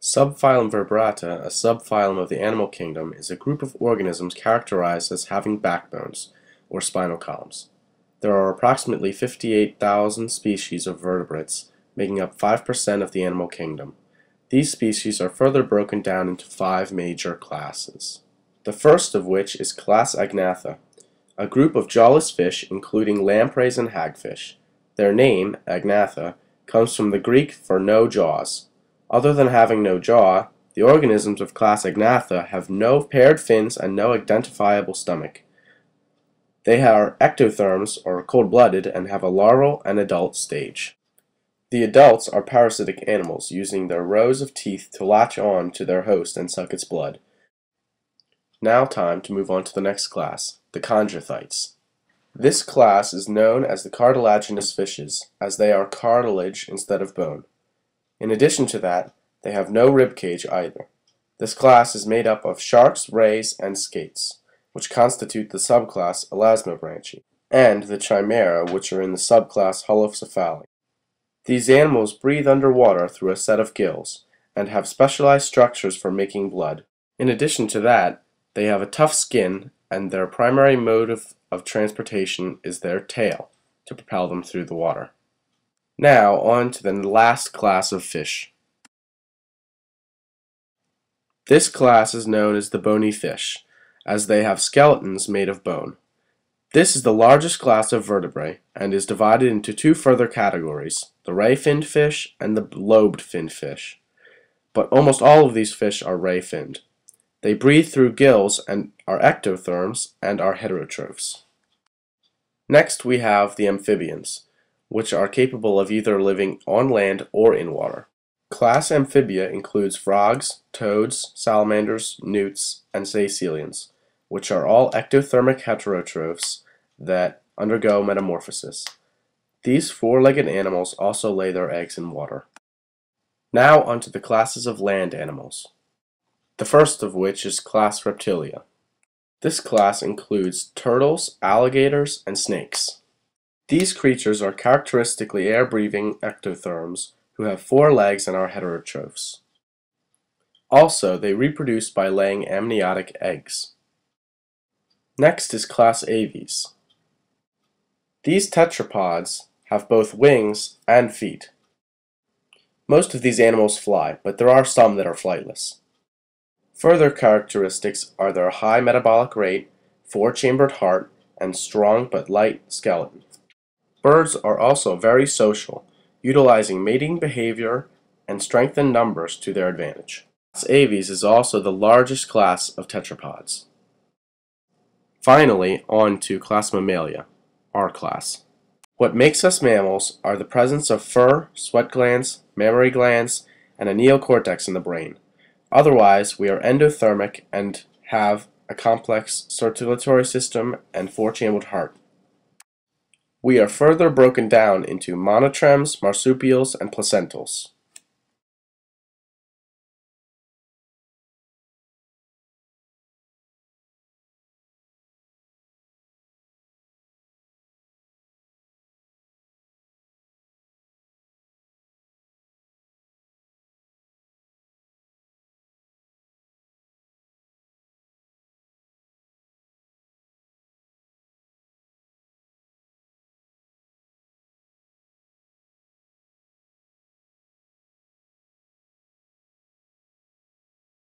Subphylum Vertebrata, a subphylum of the animal kingdom, is a group of organisms characterized as having backbones, or spinal columns. There are approximately 58,000 species of vertebrates, making up 5% of the animal kingdom. These species are further broken down into 5 major classes. The first of which is class Agnatha, a group of jawless fish including lampreys and hagfish. Their name, Agnatha, comes from the Greek for no jaws. Other than having no jaw, the organisms of class Agnatha have no paired fins and no identifiable stomach. They are ectotherms, or cold-blooded, and have a larval and adult stage. The adults are parasitic animals, using their rows of teeth to latch on to their host and suck its blood. Now time to move on to the next class, the chondrothites. This class is known as the cartilaginous fishes, as they are cartilage instead of bone. In addition to that, they have no rib cage either. This class is made up of sharks, rays, and skates, which constitute the subclass Elasmobranchi, and the chimera, which are in the subclass Holocephali. These animals breathe underwater through a set of gills, and have specialized structures for making blood. In addition to that, they have a tough skin, and their primary mode of transportation is their tail, to propel them through the water. Now on to the last class of fish. This class is known as the bony fish, as they have skeletons made of bone. This is the largest class of vertebrae, and is divided into 2 further categories, the ray-finned fish and the lobed-finned fish. But almost all of these fish are ray-finned. They breathe through gills and are ectotherms and are heterotrophs. Next we have the amphibians, which are capable of either living on land or in water. Class Amphibia includes frogs, toads, salamanders, newts, and caecilians, which are all ectothermic heterotrophs that undergo metamorphosis. These 4-legged animals also lay their eggs in water. Now onto the classes of land animals. The first of which is class Reptilia. This class includes turtles, alligators, and snakes. These creatures are characteristically air-breathing ectotherms who have 4 legs and are heterotrophs. Also, they reproduce by laying amniotic eggs. Next is class Aves. These tetrapods have both wings and feet. Most of these animals fly, but there are some that are flightless. Further characteristics are their high metabolic rate, 4-chambered heart, and strong but light skeleton. Birds are also very social, utilizing mating behavior and strength in numbers to their advantage. Class Aves is also the largest class of tetrapods. Finally, on to class Mammalia, our class. What makes us mammals are the presence of fur, sweat glands, mammary glands, and a neocortex in the brain. Otherwise, we are endothermic and have a complex circulatory system and 4-chambered heart. We are further broken down into monotremes, marsupials, and placentals.